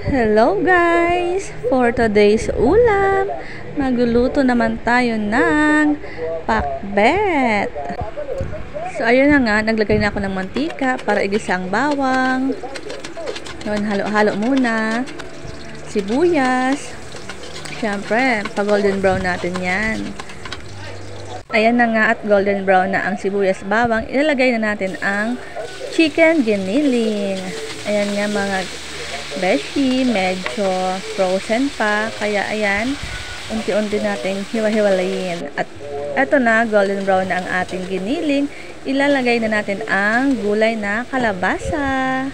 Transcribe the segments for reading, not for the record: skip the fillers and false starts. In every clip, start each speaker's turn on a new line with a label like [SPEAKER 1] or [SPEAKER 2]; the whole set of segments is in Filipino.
[SPEAKER 1] Hello guys! For today's ulam, magluluto naman tayo ng pakbet. So ayun na nga, naglagay na ako ng mantika para igisa ang bawang. Noon, halo-halo muna. Sibuyas. Siyempre, pa-golden brown natin yan. Ayan na nga at golden brown na ang sibuyas bawang. Ilalagay na natin ang chicken giniling. Ayan nga mga beshi, medyo frozen pa. Kaya ayan, unti-unti natin hiwa-hiwalayin. At eto na, golden brown na ang ating giniling. Ilalagay na natin ang gulay na kalabasa.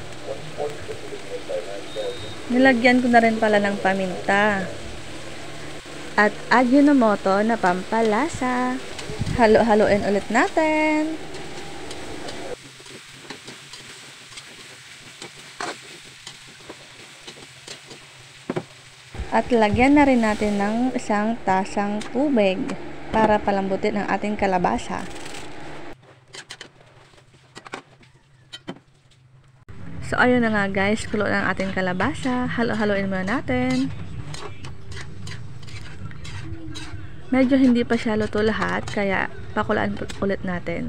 [SPEAKER 1] Nilagyan ko na rin pala ng paminta. At Ajinomoto na pampalasa. Halo-haloin ulit natin. At lagyan na rin natin ng isang tasang tubig para palambutin ang ating kalabasa. So ayun na nga guys, kulo ng ating kalabasa. Halo-haloin muna natin. Medyo hindi pa siya luto lahat, kaya pakulaan ulit natin.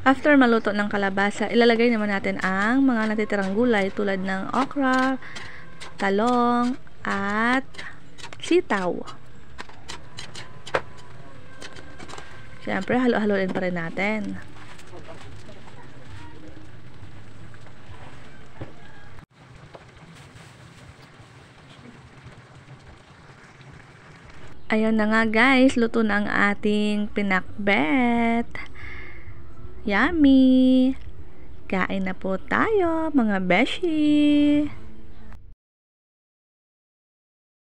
[SPEAKER 1] After maluto ng kalabasa, ilalagay naman natin ang mga natitirang gulay tulad ng okra, talong, at sitaw. Siyempre, halo-haloin pa rin natin. Ayun na nga guys, luto na ang ating pinakbet. Yummy! Kain na po tayo mga beshi!